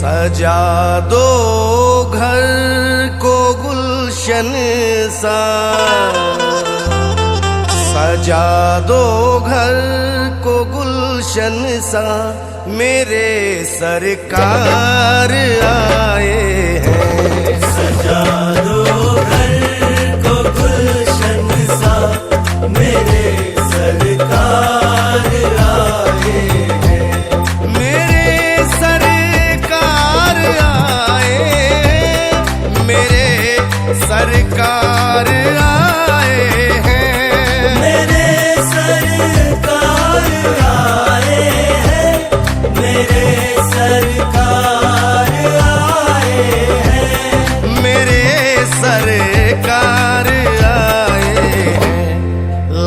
सजा दो घर को गुलशन सा, सजा दो घर को गुलशन सा, मेरे सरकार आए हैं। सजा दो घर को गुलशन सा, मेरे सरकार आए हैं। मेरे सरकार आए, मेरे सरकार आए हैं। मेरे सरकार आए हैं, मेरे सरकार आए हैं। मेरे सरकार आए हैं।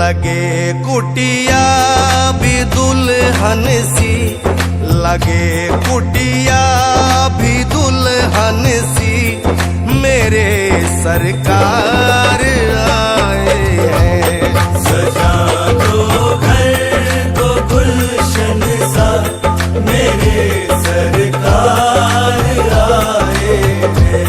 लगे कुटिया भी दुल्हन सी, लगे कुटिया भी दुल्हन सी, मेरे सरकार आए हैं। सजा दो घर को गुलशन सा, मेरे सरकार आए हैं।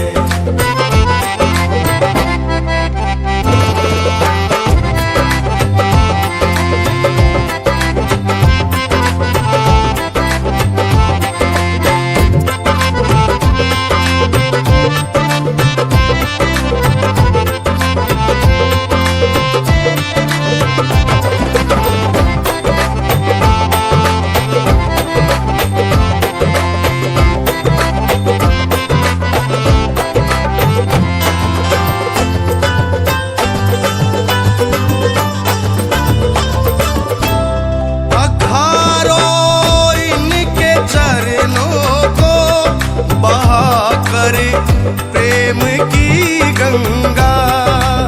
प्रेम की गंगा,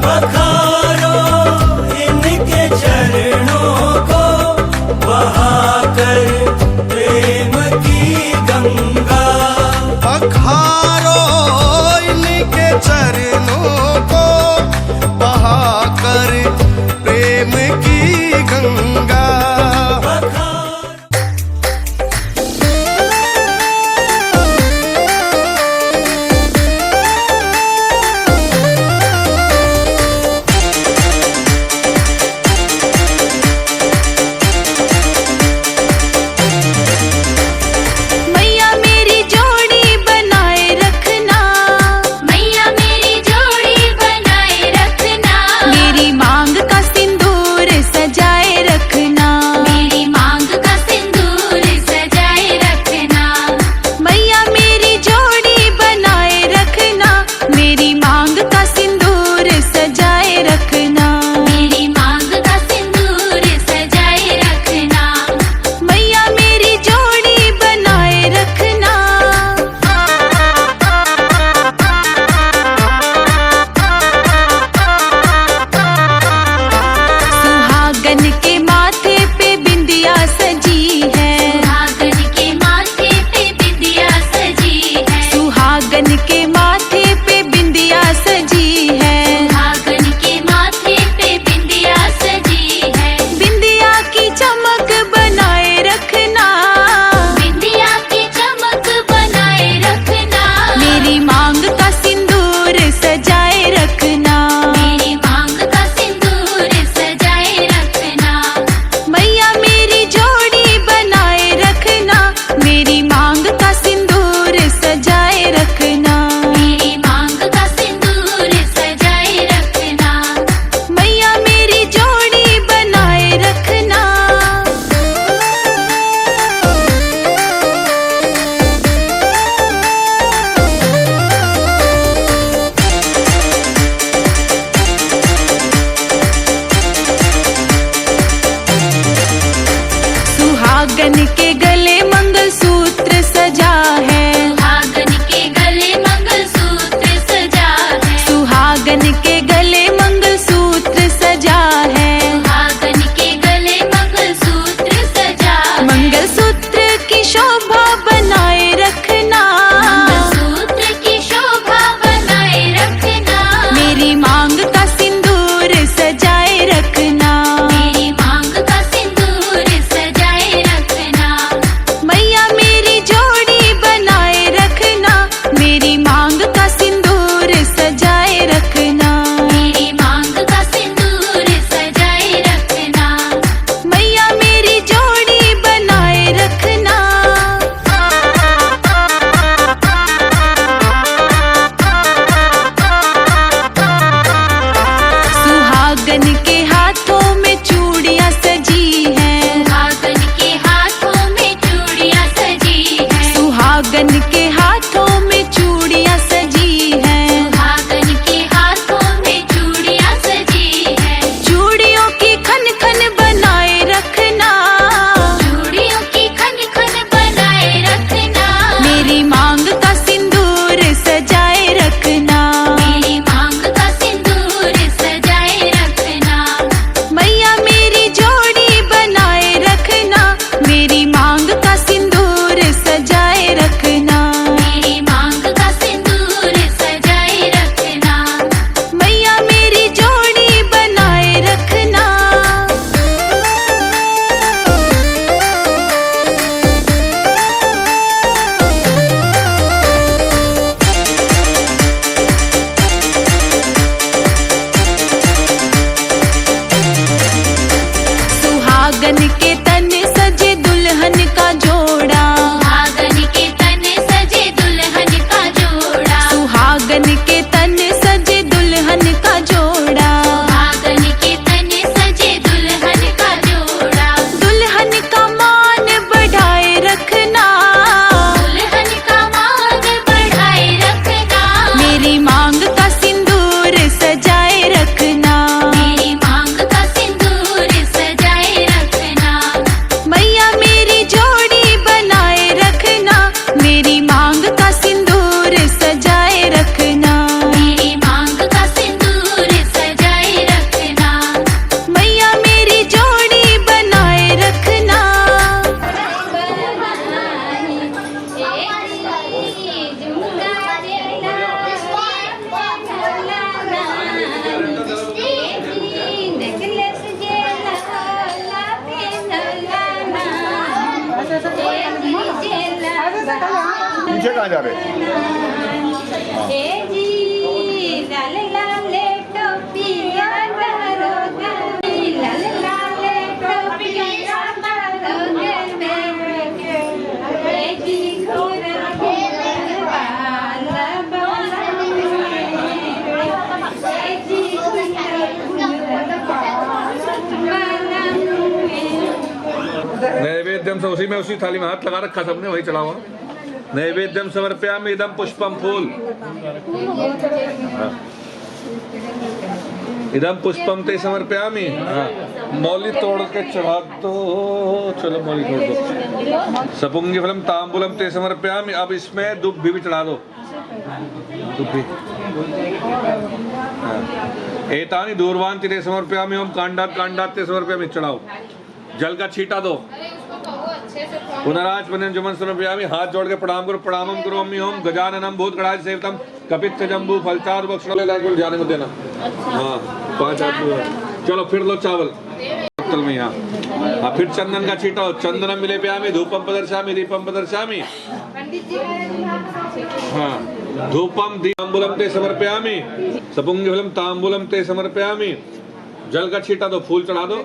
पखारो इनके चरणों को, बहाकर प्रेम की गंगा। पखारो इनके चरणों को, बहाकर प्रेम की गंगा। रखना, मेरी मांग का सिंदूर सजाए रखना। के तन सजे दुल्हन का जोड़ा, सुहागन के तन सजे दुल्हन का जोड़ा, सुहागन के तन सजे दुल्हन का जोड़ा, सुहागन के तन सजे दुल्हन का जोड़ा, दुल्हन का मान बढ़ाए रखना, दुल्हन का मान बढ़ाए रखना, मेरी मांग का सिंदूर सजाए रखना, मेरी मांग का सिंदूर सजाए रखना, मैया मेरी जोड़ी बनाए रखना, मेरी मांग का सिंदूर सजाए रखना, मेरी मांग का सिंदूर सजाए रखना, मैया मेरी जोड़ी बनाए रखना। पीछे कहाँ जा रहे? नैवेद्यम से उसी में उसी थाली में हाथ लगा रखा सबने, वही चढ़ा हुआ। नैवेद्यम समर्पयामि इदम पुष्पम फूल, इदम पुष्पम ते समर्पयामि। मौली तोड़ के चढ़ा दो, चलो मौली तोड़ दो। सपुंगी फलम तांबूलम ते समर्पयामि। अब इसमें दुब्बी भी चढ़ा दो, दुब्बी। एतानि दूरवान ते समर्पयामि ओम कांडात कांडात ते समर्पयामि। चढ़ाओ, जल का छींटा दो। पुनराज पनन जुमन समर्पयामि। हाथ जोड़ के प्रणाम करो। प्रणामम करोमि ओम गजाननम भूतगणाधिसेवितम सेवितम कपित्थ जम्बू फलचार बक्षण ले लाइक जाने को देना। हाँ 5 आदमी। चलो फिर लो चावल पत्तल में यहाँ। हाँ फिर चंदन का छींटा हो। चंदनम मिले प्यामी धूपम प्रदर्शयामि दीपम प्रदर्शयामि। हाँ धूपम दीपम ते समर्पयामि। सपुंगी फलम तांबूलम ते समर्पयामि। जल का छींटा दो, फूल चढ़ा दो।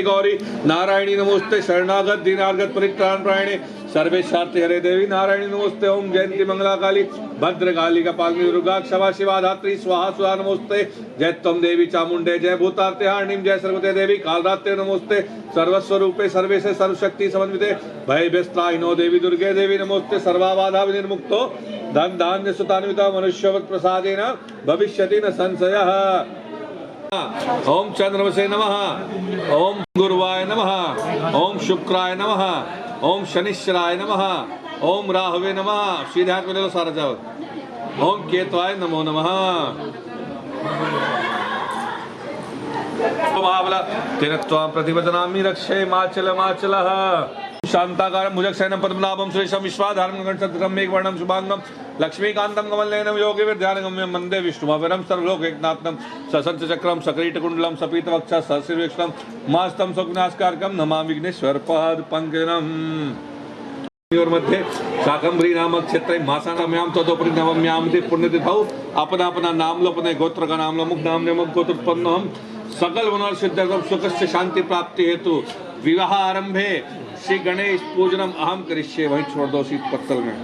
गौरी नारायणी नमोस्ते शरणागत दीनार्गत परित्राण प्रायणे सर्वेशार्थे हरे देवी नारायणी नमोस्ते। ओम जयंती मंगला काली भद्रकाली कपालिनी दुर्गा क्षमा शिवा धात्री स्वाहा स्वाहा नमोस्ते। जय त्वं देवी चामुंडे जय भूतार्ते हारिणीं जय सर्वते देवी कालरात्रे नमोस्ते। सर्वस्वरूपे सर्वेशे सर्वशक्ति समन्विते भय व्यस्त्राहिनो देवी दुर्गे देवी नमोस्ते। सर्वाबाधा विनिर्मुक्तो धन धान्य सुतान्विता मनुष्यवत् प्रसादेन भविष्यति न संशयः। ओम चंद्रमसे नमः। ओम गुरुवाय नमः। ओम शुक्राय नमः। ओम शनिश्चराय नमः। ओम राहवे नमः। सीधे हाथ में ले लो सारा चावल। ओम केतवाय नमो नमः। भावला तेन त्वां प्रतिपदनामि रक्षे माचल माचलः। शांताकारं भुजगशयनं पद्मनाभं सुरेशं विश्वाधारं गणशतक्रं मेघवर्णं शुभांगं लक्ष्मीकान्तं कमलनयनं योगिविद्यानगम्यं वन्दे विष्णुमवरं सर्वलोकैकनाथं सशंखचक्रं सकरीटकुण्डलं सपीतवक्षः सहस्रवीक्षणं मास्तं स्वज्ञास्कारकं नमामि विघ्नेश्वर पादपङ्कजम्। और मध्य शाकंभरी नामक क्षेत्र मासानाम्याम तदोपरि नवम्याम पुण्यतिथौ अपना अपना नाम लो, अपने गोत्र का नाम लो। मुख नाम ने मुख गोत्र उत्पन्न हम सकल गुण सिद्ध सुख से शांति प्राप्ति हेतु विवाह आरंभे श्री गणेश पूजनम अहम करिष्ये। वहीं छोड़ दो शीत पत्तल में।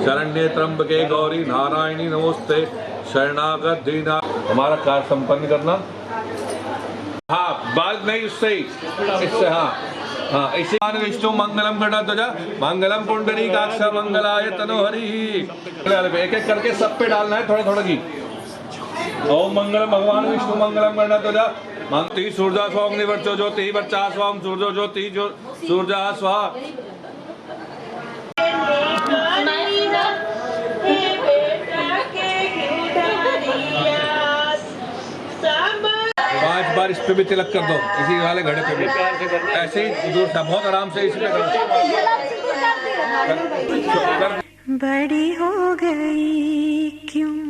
शरण्ये त्र्यंबके गौरी नारायणी नमोस्ते शरणागत दीना। हमारा कार्य संपन्न करना। हाँ बात नहीं उससे ही, इससे हाँ इसी विष्णु मंगलम गणध्वजा मंगलम पुंडरीकाक्ष मंगलाय तनोहरि। एक एक करके सब पे डालना है थोड़ा थोड़ा घी। ओम मंगलम भगवान विष्णु मंगलम गणध्वजा मंगती सूर्या स्वाग्निवर्चो ज्योति वर्चा स्वाम सूर्यो ज्योति जो सूर्या स्वा। पांच बार इस पे भी तिलक कर दो, इसी वाले घड़े पे भी ऐसे ही दूर था, बहुत आराम से इसी पे कर। बड़ी हो गई क्यों